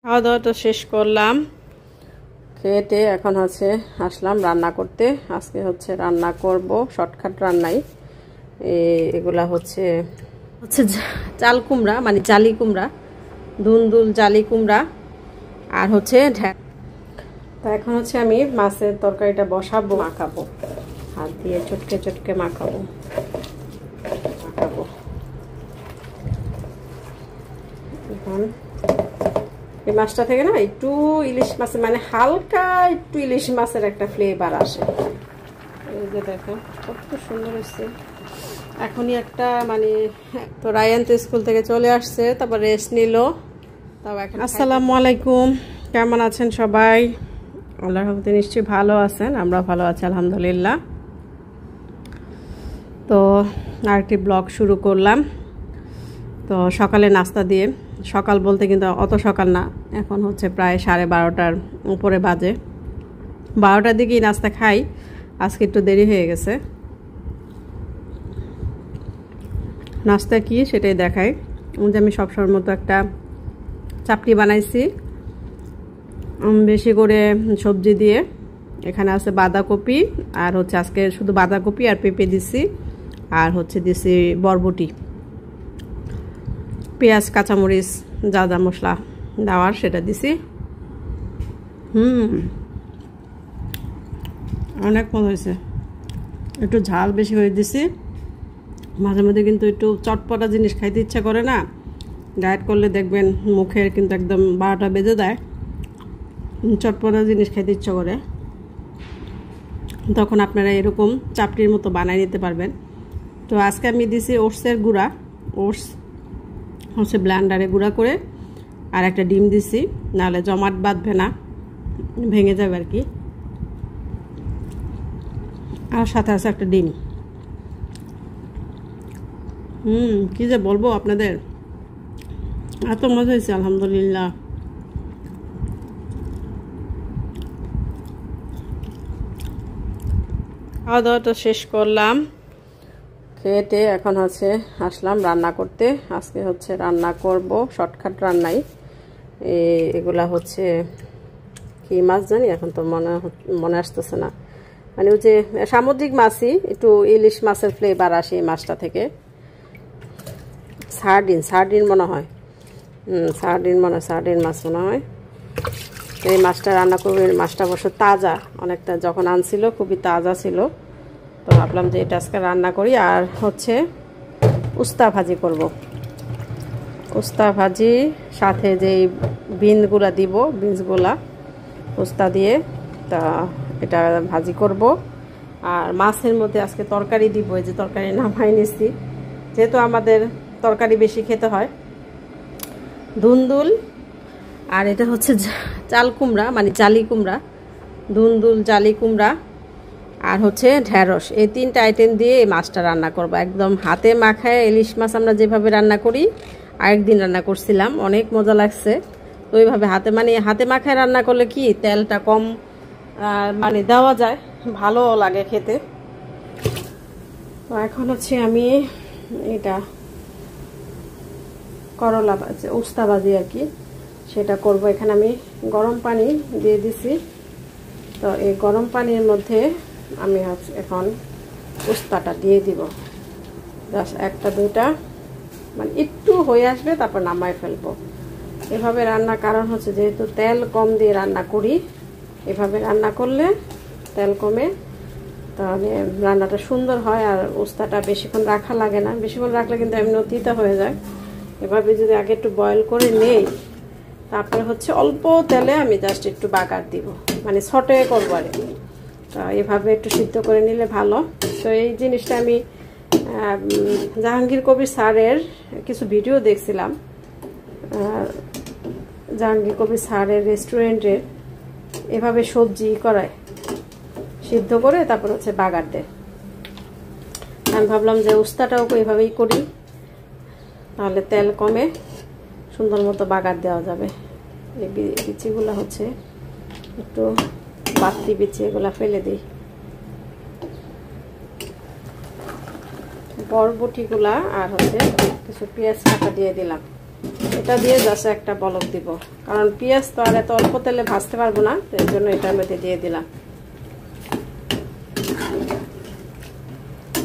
খাওয়া দাওয়াটা শেষ করলাম, খেয়ে এখন হচ্ছে আসলাম রান্না করতে। আজকে হচ্ছে রান্না করব শর্টকাট রান্নাই। এগুলা হচ্ছে চাল কুমড়া, মানে জালি কুমড়া, দুলদুল জালি কুমড়া, আর হচ্ছে তা এখন হচ্ছে আমি মাছের তরকারিটা বসাবো, মাখাবো, হাত দিয়ে চটকে চটকে মাখাবো। এখন এই মাছটা থেকে না একটু ইলিশ মাছের, মানে হালকা একটু ইলিশ মাছের একটা ফ্লেভার আসে। এই যে দেখেন কত সুন্দর হয়েছে। এখনই একটা মানে তো রায়ান তো স্কুল থেকে চলে আসছে, তারপর রেস্ট নিল। তাও এখন আসসালামু আলাইকুম, কেমন আছেন সবাই? আল্লাহর রহমতে নিশ্চয়ই ভালো আছেন, আমরা ভালো আছি আলহামদুলিল্লাহ। তো আরেকটি ব্লগ শুরু করলাম। তো সকালে নাস্তা দিয়ে, সকাল বলতে কিন্তু অত সকাল না, এখন হচ্ছে প্রায় 12:30টার উপরে বাজে। 12টার দিকেই নাস্তা খাই, আজকে একটু দেরি হয়ে গেছে। নাস্তা কি সেটাই দেখাই। যে আমি সবসময়ের মতো একটা চাপটি বানাইছি বেশি করে সবজি দিয়ে। এখানে আছে বাঁধাকপি, আর হচ্ছে আজকে শুধু বাঁধাকপি আর পেঁপে দিছি, আর হচ্ছে দিছি বরবটি, পেঁয়াজ কাঁচামরিচ যা যা মশলা দেওয়ার সেটা দিছি। অনেক মজা হয়েছে। একটু ঝাল বেশি করে দিছি। মাঝে মধ্যে কিন্তু একটু চটপটা জিনিস খাইতে ইচ্ছা করে না? ডায়েট করলে দেখবেন মুখের কিন্তু একদম 12টা বেজে দেয়, চটপটা জিনিস খাইতে ইচ্ছা করে। তখন আপনারা এরকম চাপটির মতো বানাই নিতে পারবেন। তো আজকে আমি দিছি ওটসের গুঁড়া, ওটস হচ্ছে ব্লেন্ডারে গুঁড়া করে, আর একটা ডিম দিছি, নাহলে জমাট বাঁধবে না, ভেঙে যাবে আর কি। আর সাথে আছে একটা ডিম। কি যে বলবো আপনাদের, এত মজা হয়েছে আলহামদুলিল্লাহ। খাওয়া দাওয়াটা শেষ করলাম, খেয়ে এখন হচ্ছে আসলাম রান্না করতে। আজকে হচ্ছে রান্না করব শর্টকাট রান্নাই। এগুলা হচ্ছে কি মাছ জানি, এখন তো মনে আসতেছে না। মানে ওই যে সামুদ্রিক মাছই, একটু ইলিশ মাছের ফ্লেভার আসে এই মাছটা থেকে। সার্ডিন মনে হয়, সার্ডিন মাছ মনে হয়। এই মাছটা রান্না করবো। এই মাছটা অবশ্য তাজা, অনেকটা যখন আনছিল খুবই তাজা ছিল। তো ভাবলাম যে এটা আজকে রান্না করি। আর হচ্ছে উস্তা ভাজি করব। উস্তা ভাজি সাথে যেই বিনসগুলা দিব, বিনসগুলা উস্তা দিয়ে, তা এটা ভাজি করব। আর মাছের মধ্যে আজকে তরকারি দিব। এই যে তরকারি নামাই নিছি, যেহেতু আমাদের তরকারি বেশি খেতে হয়। দুলদুল, আর এটা হচ্ছে চাল কুমড়া, মানে জালি কুমড়া, দুলদুল জালি কুমড়া, আর হচ্ছে ঢেঁড়স। এই 3টা আইটেম দিয়ে এই মাছটা রান্না করব। একদম হাতে মাখায় ইলিশ মাছ আমরা যেভাবে রান্না করি, আরেকদিন রান্না করছিলাম, অনেক মজা লাগছে। তো ওইভাবে হাতে মাখায় রান্না করলে কি তেলটা কম মানে দেওয়া যায়, ভালো লাগে খেতে। তো এখন হচ্ছে আমি এটা করলা ভাজি, উস্তা ভাজি আর কি, সেটা করব। এখানে আমি গরম পানি দিয়ে দিছি। তো এই গরম পানির মধ্যে আমি এখন উস্তাটা দিয়ে দিব, জাস্ট 1টা 2টা, মানে একটু হয়ে আসবে, তারপর নামায় ফেলবো। এভাবে রান্না কারণ হচ্ছে যেহেতু তেল কম দিয়ে রান্না করি, এভাবে রান্না করলে তেল কমে, তাহলে রান্নাটা সুন্দর হয়। আর উস্তাটা বেশিক্ষণ রাখা লাগে না, বেশিক্ষণ রাখলে কিন্তু এমনি তিতা হয়ে যায়। এভাবে যদি আগে একটু বয়েল করে নেই, তারপরে হচ্ছে অল্প তেলে আমি জাস্ট একটু বাগার দিব, মানে ছটে করবো আর কি। তো এভাবে একটু সিদ্ধ করে নিলে ভালো। তো এই জিনিসটা আমি জাহাঙ্গীর কবির স্যারের কিছু ভিডিও দেখছিলাম। জাহাঙ্গীর কবির স্যারের রেস্টুরেন্টে এভাবে সবজি করায়, সিদ্ধ করে তারপর হচ্ছে বাগার দেয়। আমি ভাবলাম যে উস্তাটাও এভাবেই করি, তাহলে তেল কমে, সুন্দর মতো বাগার দেওয়া যাবে। এই বিচিগুলো হচ্ছে একটু বাড়তি বিচি, এগুলা ফেলে দিই। বরবটিগুলা আর হচ্ছে কিছু পেঁয়াজ কাটা দিয়ে দিলাম। এটা দিয়ে জাস্ট একটা বলক দিব, কারণ পেঁয়াজ তো আর এত অল্প তেলে ভাজতে পারবো না, তো এই জন্য এটার মধ্যে দিয়ে দিলাম।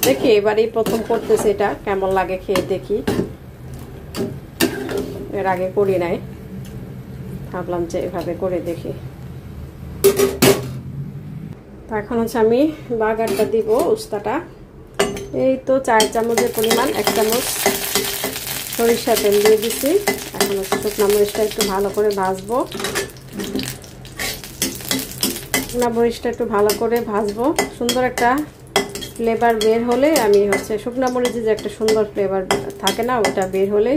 দেখি এবারই প্রথম করতেছে, এটা কেমন লাগে খেয়ে দেখি, এর আগে করি নাই, ভাবলাম যে এভাবে করে দেখি। তো এখন হচ্ছে আমি বাগারটা দিব, উস্তাটা এই তো 4 চামচের পরিমাণ, 1 চামচ সরিষা তেল দিয়ে দিচ্ছি। এখন হচ্ছে শুকনো মরিচটা একটু ভালো করে ভাজবো, শুকনো মরিচটা একটু ভালো করে ভাজবো, সুন্দর একটা ফ্লেভার বের হলে আমি হচ্ছে শুকনো মরিচে যে একটা সুন্দর ফ্লেভার থাকে না, ওটা বের হলে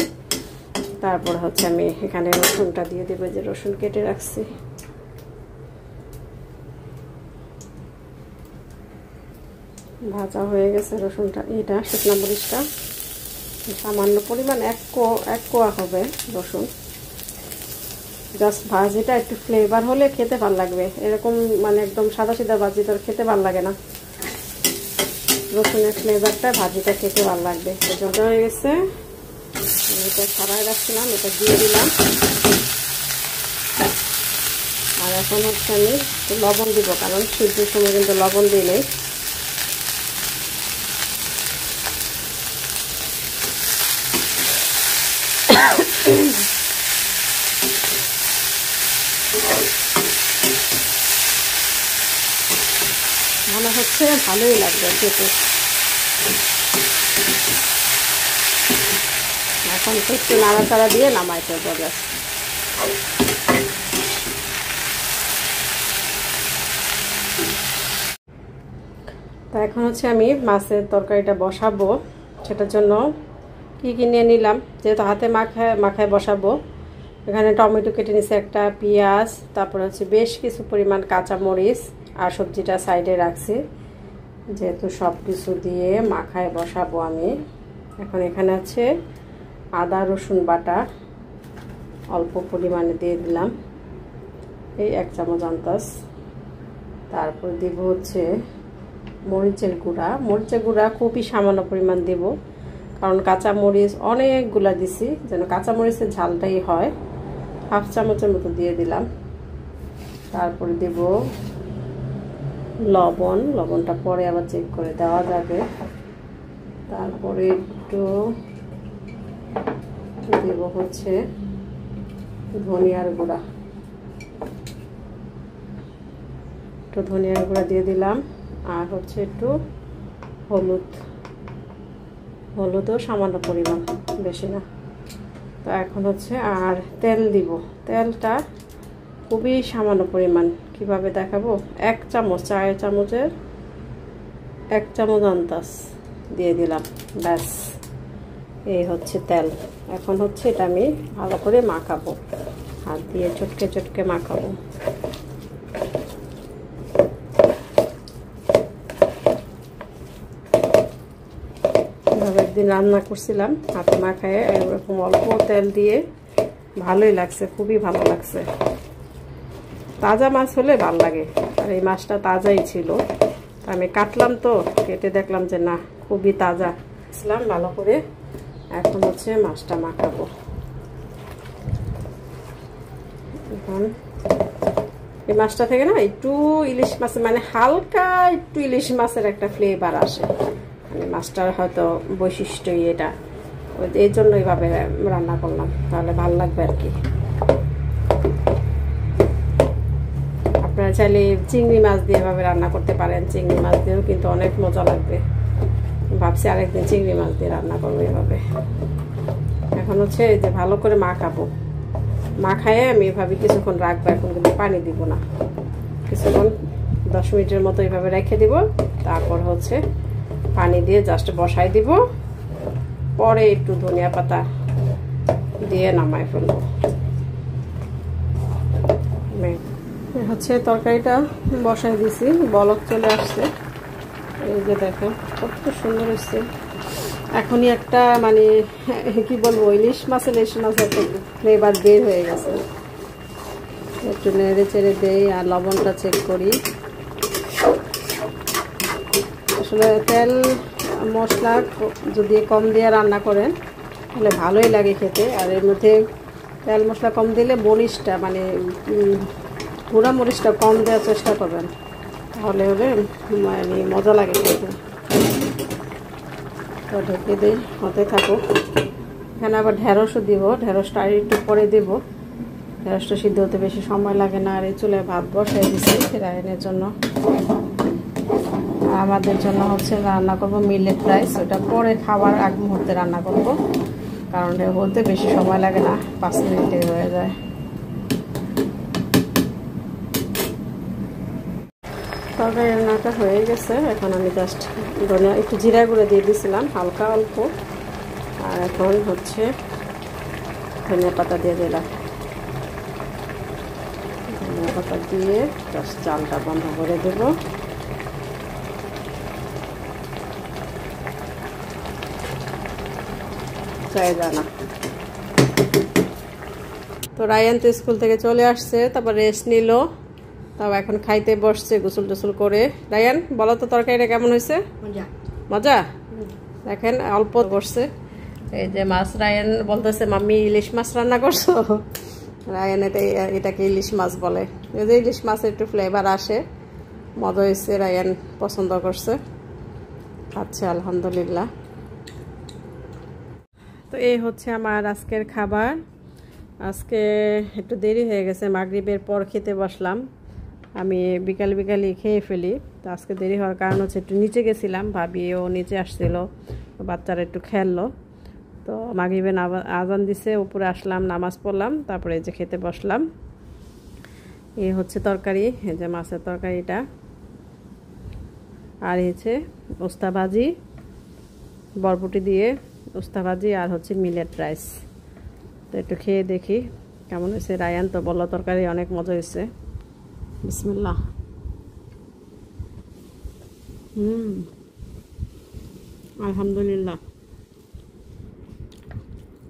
তারপর হচ্ছে আমি এখানে রসুনটা দিয়ে দেবো, যে রসুন কেটে রাখছি। ভাজা হয়ে গেছে রসুনটা, এটা শুকনো মরিচটা সামান্য পরিমাণ, এক কোয়া হবে রসুন। জাস্ট ভাজিটা একটু ফ্লেভার হলে খেতে ভালো লাগবে, এরকম মানে একদম সাদা সিধা ভাজি তো খেতে ভালো লাগে না, রসুনের ফ্লেভারটা ভাজিটা খেতে ভালো লাগবে। এটা হয়ে গেছে, এটা ছাড়াই রাখছিলাম, এটা দিয়ে দিলাম। আর এখন হচ্ছে আমি লবণ দিব, কারণ সিদ্ধর সময় কিন্তু লবণ দিই নেই। মনে হচ্ছে ভালোই লাগবে খেতে। এখন একটু নাড়াচাড়া দিয়ে নামাই ফেলবো গ্যাস। তা এখন হচ্ছে আমি মাছের তরকারিটা বসাবো, সেটার জন্য কি নিয়ে নিলাম, যেহেতু হাতে মাখায় বসাবো। এখানে টমেটো কেটে নিয়েছি একটা, পেঁয়াজ, তারপর হচ্ছে বেশ কিছু পরিমাণ কাঁচামরিচ, আর সবজিটা সাইডে রাখছি, যেহেতু সব কিছু দিয়ে মাখায় বসাবো আমি। এখন এখানে আছে আদা রসুন বাটা অল্প পরিমাণে দিয়ে দিলাম, এই 1 চামচ আন্দাজ। তারপর দিব হচ্ছে মরিচের গুঁড়া খুবই সামান্য পরিমাণ দেব, কারণ কাঁচামরিচ অনেকগুলা দিছি, যেন কাঁচামরিচের ঝালটাই হয়। 1/2 চামচের মতো দিয়ে দিলাম। তারপরে দেব লবণটা পরে আবার চেক করে দেওয়া যাবে। তারপরে একটু দেব হচ্ছে ধনিয়ার গুঁড়া, একটু ধনিয়ার গুঁড়া দিয়ে দিলাম। আর হচ্ছে একটু হলুদও সামান্য পরিমাণ, বেশি না। তো এখন হচ্ছে আর তেল দিব, তেলটা খুবই সামান্য পরিমাণ, কিভাবে দেখাবো, 1 চামচ, 4 চামচের 1 চামচ আন্দাজ দিয়ে দিলাম, ব্যাস এই হচ্ছে তেল। এখন হচ্ছে এটা আমি ভালো করে মাখাবো, হাত দিয়ে চটকে মাখাবো। এভাবে একদিন রান্না করছিলাম হাতে মাখায়, এরকম অল্প তেল দিয়ে, ভালোই লাগছে, খুবই ভালো লাগছে। তাজা মাছ হলে ভালো লাগে, আর এই মাছটা তাজাই ছিল, আমি কাটলাম তো, কেটে দেখলাম যে না খুবই তাজা ছিলাম ভালো করে। এখন হচ্ছে মাছটা মাখাবো। এখন এই মাছটা থেকে না একটু ইলিশ মাছ, মানে হালকা একটু ইলিশ মাছের একটা ফ্লেভার আসে, মানে মাছটার হয়তো বৈশিষ্ট্যই এটা, এই জন্য এইভাবে রান্না করলাম, তাহলে ভালো লাগবে আর কি। আপনারা চাইলে চিংড়ি মাছ দিয়ে এভাবে রান্না করতে পারেন, চিংড়ি মাছ দিয়েও কিন্তু অনেক মজা লাগবে। ভাবছি আরেকদিন চিংড়ি মাছ দিয়ে রান্না করবো এভাবে। এখন হচ্ছে এই যে ভালো করে মাখাবো, মাখায় আমি এভাবে কিছুক্ষণ রাখবো, এখন কিন্তু পানি দিব না, কিছুক্ষণ 10 মিনিটের মতো এইভাবে রেখে দিব। তারপর হচ্ছে পানি দিয়ে জাস্ট বসাই দিব, পরে একটু ধনিয়া পাতা দিয়ে নামাই ফেলবো। হচ্ছে তরকারিটা বসাই দিছি, বলক চলে আসছে, এই যে দেখেন কত সুন্দর হচ্ছে। এখনই একটা মানে কি বলবো, ইলিশ মাছের একটা ফ্লেভার বের হয়ে গেছে। একটু নেড়ে চেড়ে দেই আর লবণটা চেক করি। আসলে তেল মশলা যদি কম দিয়ে রান্না করেন তাহলে ভালোই লাগে খেতে, আর এর মধ্যে তেল মশলা কম দিলে মরিচটা মানে গুঁড়া মরিচটা কম দেওয়ার চেষ্টা করবেন, তাহলে হবে মানে মজা লাগে খেতে। তো ঢেকে দিই, হতে থাকুক। এখানে আবার ঢেঁড়সও দিব, ঢেঁড়সটা আর একটু পরে দেব। ঢেঁড়সটা সিদ্ধ হতে বেশি সময় লাগে না। আর এই চুলায় ভাত বসাই দিচ্ছি রায়নের জন্য। আমাদের জন্য হচ্ছে রান্না করব মিলেট রাইস, ওটা পরে খাওয়ার আগ মুহূর্তে রান্না করব, কারণ হতে বেশি সময় লাগে না, 5 মিনিটে হয়ে যায়। তরকারি রান্নাটা হয়ে গেছে। এখন আমি জাস্ট ধনিয়া একটু জিরা গুঁড়ো দিয়ে দিয়েছিলাম হালকা অল্প, আর এখন হচ্ছে ধনিয়া পাতা দিয়ে দিলাম। ধনিয়া পাতা দিয়ে জাস্ট চালটা বন্ধ করে দেব। জানা তো রায়ান তো স্কুল থেকে চলে আসছে, তারপর রেস্ট নিল, তাও এখন খাইতে বসছে গোসল টোসল করে। রায়ান বলো তো তরকারিটা কেমন হয়েছে? মজা। দেখেন অল্প করছে। এই যে মাছ, রায়ান বলতেছে মাম্মি ইলিশ মাছ রান্না করছো। রায়ান এটাকে ইলিশ মাছ বলে। এই যে ইলিশ মাছের একটু ফ্লেভার আসে, মজা হয়েছে, রায়ান পছন্দ করছে, খাচ্ছে আলহামদুলিল্লাহ। তো এই হচ্ছে আমার আজকের খাবার। আজকে একটু দেরি হয়ে গেছে, মাগরিবের পর খেতে বসলাম। আমি বিকালে খেয়ে ফেলি। তো আজকে দেরি হওয়ার কারণ হচ্ছে একটু নিচে গেছিলাম, ভাবিও নিচে আসছিল, বাচ্চারা একটু খেললো। তো মাগরিবে আজান দিছে, উপরে আসলাম, নামাজ পড়লাম, তারপরে এই যে খেতে বসলাম। এই হচ্ছে তরকারি, এই যে মাছের তরকারিটা, আর হচ্ছে উস্তা ভাজি, বরবটি দিয়ে উস্তা ভাজি, আর হচ্ছে মিলেট রাইস। তো একটু খেয়ে দেখি কেমন হয়েছে। রায়ান তো বললো তরকারি অনেক মজা হয়েছে। বিসমিল্লাহ। আলহামদুলিল্লাহ,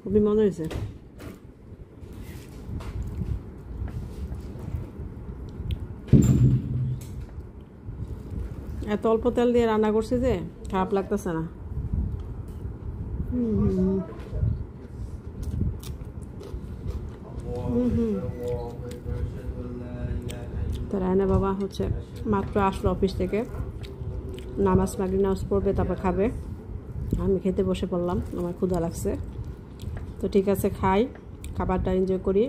খুবই মজা হয়েছে। এত অল্প তেল দিয়ে রান্না করছি যে খারাপ লাগতেছে না। তো রায়না বাবা হচ্ছে মাত্র আসলো অফিস থেকে, মাগরিব নামাজ পড়বে, তারপর খাবে। আমি খেতে বসে পড়লাম, আমার ক্ষুধা লাগছে। তো ঠিক আছে, খাই, খাবারটা এনজয় করি।